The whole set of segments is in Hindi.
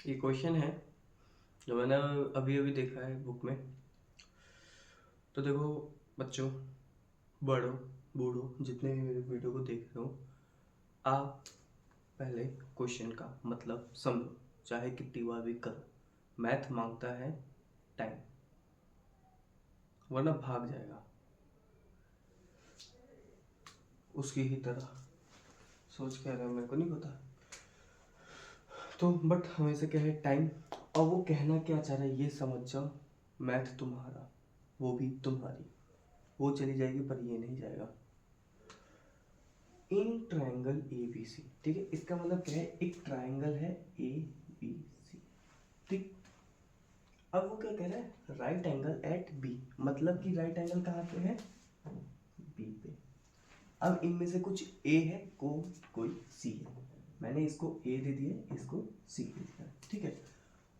ये क्वेश्चन है जो मैंने अभी अभी देखा है बुक में। तो देखो बच्चों, बड़ों, बूढ़ों, जितने भी मेरे वीडियो को देख रहे हो, आप पहले क्वेश्चन का मतलब समझो, चाहे कितनी बार भी करो। मैथ मांगता है टाइम, वरना भाग जाएगा। उसकी ही तरह सोच क्या रहे हो मेरे को नहीं पता। तो बट हमेशा क्या है, टाइम। और वो कहना क्या चाह रहा है ये समझ जाओ। मैथ तुम्हारा, वो भी तुम्हारी, वो चली जाएगी पर ये नहीं जाएगा। इन ट्रायंगल ए बी सी, ठीक है। इसका मतलब क्या है, एक ट्रायंगल है ए बी सी, ठीक। अब वो क्या कह रहा है, राइट एंगल एट बी, मतलब कि राइट एंगल कहाँ पे है, बी पे। अब इनमें से कुछ ए है, कोई सी है। मैंने इसको ए दे दिया, इसको सी दे दिया, ठीक है।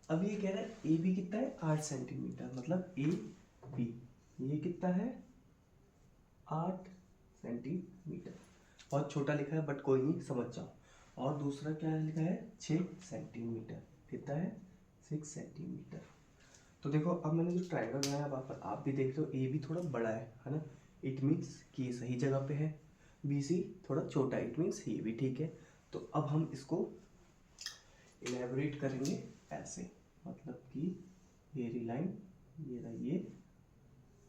अब ये कह रहा है ए बी कितना है, 8 सेंटीमीटर, मतलब ए बी ये कितना है, 8 सेंटीमीटर। बहुत छोटा लिखा है बट कोई नहीं, समझ जाओ। और दूसरा क्या लिखा है, 6 सेंटीमीटर। कितना है, 6 सेंटीमीटर। तो देखो अब मैंने जो ट्रायंगल बनाया, अब आप भी देख रहे हो, ए भी थोड़ा बड़ा है ना। इट मीन्स कि ये सही जगह पे है। बी सी थोड़ा छोटा है, इट मीन्स ये भी ठीक है। तो अब हम इसको इलेबोरेट करेंगे ऐसे, मतलब कि ये रही लाइन, ये रहा ये,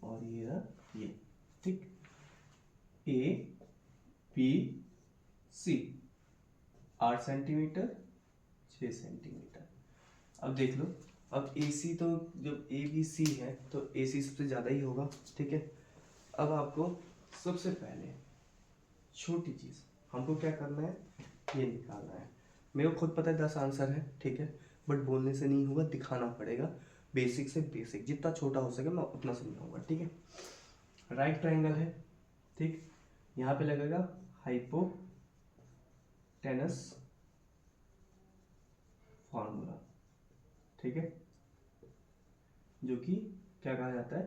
और ये रहा ये, ठीक। A B C, 8 centimetre, 6 centimetre. अब देख लो, अब ए सी, तो जब ए बी सी है तो ए सी सबसे ज़्यादा ही होगा, ठीक है। अब आपको सबसे पहले छोटी चीज़ हमको क्या करना है, ये निकालना है। मेरे को खुद पता है 10 आंसर है, ठीक है, बट बोलने से नहीं होगा, दिखाना पड़ेगा। बेसिक से बेसिक जितना छोटा हो सके मैं उतना समझाऊंगा, ठीक है। राइट ट्रायंगल है, ठीक। यहाँ पे लगेगा हाइपोटेनस फॉर्मूला, ठीक है, जो कि क्या कहा जाता है,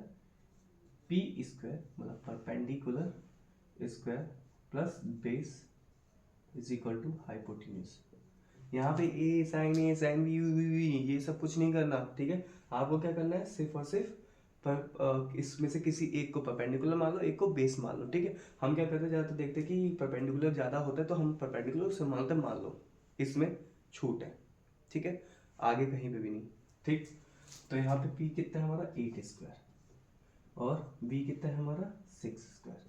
पी स्क्वायर मतलब perpendicular square plus base is equal to hypotenuse. यहाँ पे ए साइन बी ये सब कुछ नहीं करना, ठीक है। आपको क्या करना है, सिर्फ और सिर्फ इसमें से किसी एक को परपेंडिकुलर मान लो, एक को बेस मान लो, ठीक है। हम क्या करते हैं, ज़्यादातर देखते हैं कि परपेंडिकुलर ज़्यादा होता है तो हम परपेंडिकुलर से मानते मान लो, इसमें छूट है, ठीक है, आगे कहीं पे भी नहीं, ठीक। तो यहाँ पे पी कितना है हमारा, 8 स्क्वायर, और बी कितना है हमारा, 6 स्क्वायर।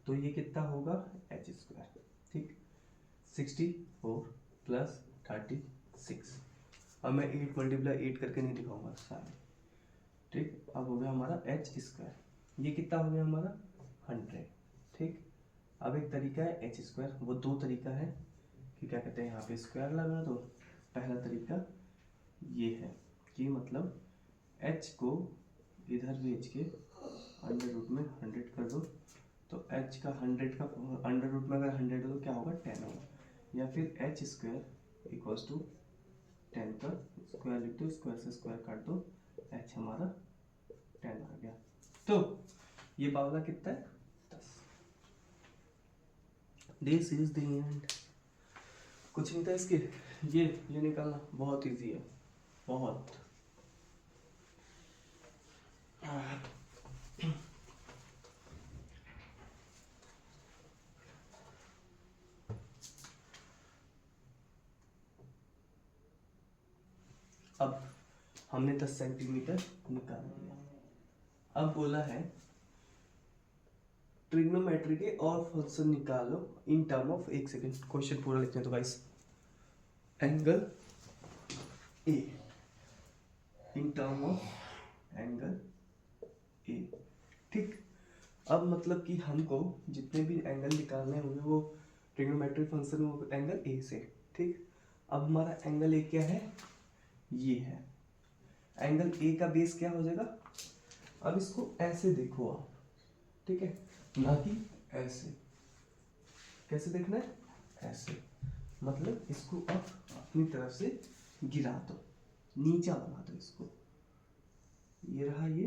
तो ये कितना होगा, एच स्क्वायर, ठीक। 64 प्लस 36। अब मैं 8 × 8 करके नहीं दिखाऊंगा सारे, ठीक। अब हो गया हमारा एच स्क्वायर, ये कितना हो गया हमारा, 100, ठीक। अब एक तरीका है एच स्क्वायर, वो दो तरीका है कि क्या कहते हैं, यहाँ पे स्क्वायर लगा दो। पहला तरीका ये है कि मतलब एच को इधर भेज के अंडर रूट में 100 कर दो, तो एच का 100 का अंडर रूट में अगर 100 हो तो क्या होगा, 10 होगा। या फिर एच स्क्वायर इक्वल्स टू 10 का स्क्वायर लिख दो, स्क्वायर से स्क्वायर काट दो, एच हमारा 10 आ गया। तो ये बावला कितना है, 10। This is the end. कुछ नहीं था इसके, ये निकालना बहुत इजी है, बहुत। अब हमने 10 सेंटीमीटर निकाल लिया। अब बोला है ट्रिग्नोमेट्री के और फंक्शन निकालो इन टर्म ऑफ, एक सेकेंड क्वेश्चन पूरा लिखते हैं तो guys, angle A in term of angle A, ठीक। अब मतलब कि हमको जितने भी एंगल निकालने होंगे वो ट्रिग्नोमेट्रिक फंक्शन वो एंगल ए से, ठीक। अब हमारा एंगल ए क्या है, ये है। एंगल ए का बेस क्या हो जाएगा, अब इसको ऐसे देखो आप, ठीक है, ना कि ऐसे। कैसे देखना है, ऐसे, मतलब इसको आप अपनी तरफ से गिरा दो, नीचा बना दो इसको। ये रहा ये,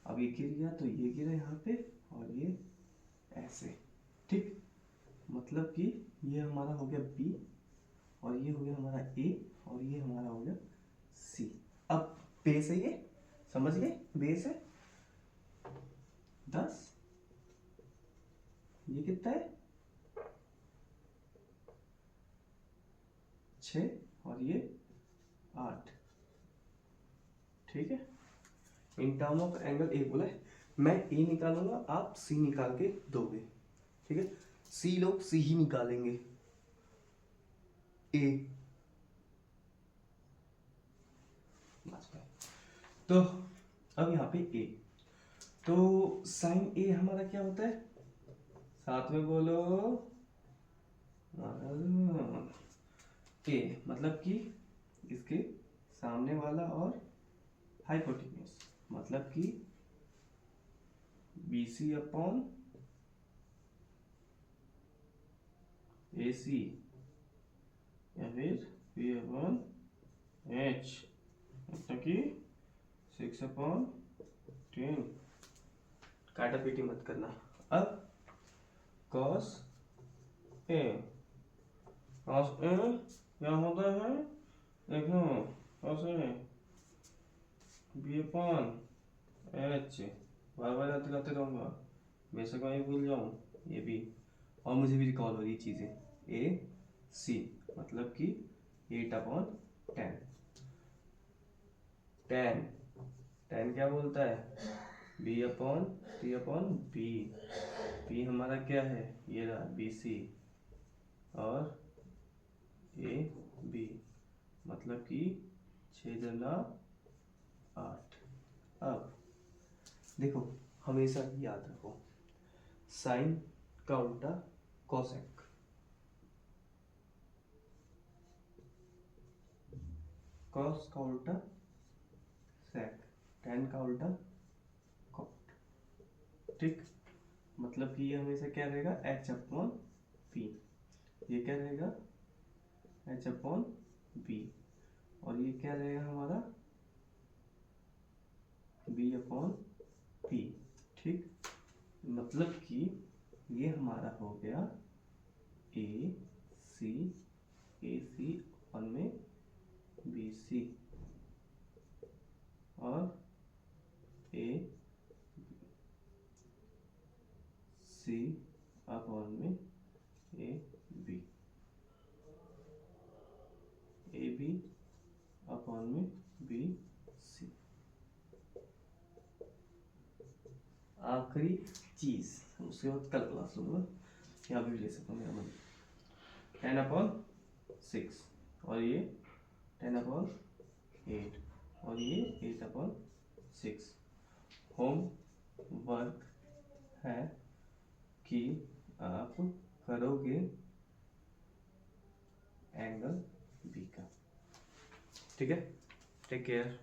अब ये गिर गया तो ये गिरा यहाँ पे, और ये ऐसे, ठीक। मतलब कि ये हमारा हो गया बी, और ये हो गया हमारा ए, और ये हमारा हो गया सी। अब बेस है, ये समझ गए, बेस है 10, ये कितना है 6 और ये 8। ठीक है, in term of angle A बोला है, मैं ए निकालूंगा, आप सी निकाल के दोगे। ठीक है, सी लोग सी ही निकालेंगे, ए। तो अब यहाँ पे ए, तो साइन ए हमारा क्या होता है, साथ में बोलो ए, मतलब कि इसके सामने वाला और हाइपोटेन्यूज, मतलब कि BC अपॉन AC या फिर P अपॉन H, मतलब कि 6/10। काटा पीटी मत करना। अब cos A, cos A क्या होता है, देखो cos A B upon H, बार बार याद दिलाते रहूँगा, बेशक मैं भूल जाऊँ, ये भी, और मुझे भी रिकॉल हो रही चीज़ें, AC मतलब कि 8/10। tan क्या बोलता है, B/T/B। B हमारा क्या है, ये रहा BC और AB, मतलब कि 6×8। अब देखो, हमेशा याद रखो, साइन का उल्टा कोसेक, कॉस का उल्टा सेक, टेन का उल्टा कॉट। ठीक, मतलब कि ये हमेशा क्या रहेगा, H/P, ये क्या रहेगा H/B, और ये क्या रहेगा हमारा B/P। ठीक, मतलब कि ये हमारा हो गया AC और में BC और AC अपॉन में AB अपॉन में BC। आखिरी चीज, उसके बाद कल क्लास लूंगा, यहाँ भी ले सकता हूँ मेरा मन, 10/6 और ये 10/8 और ये 8/6। होम वर्क है कि आप करोगे एंगल बी का। ठीक है, टेक केयर।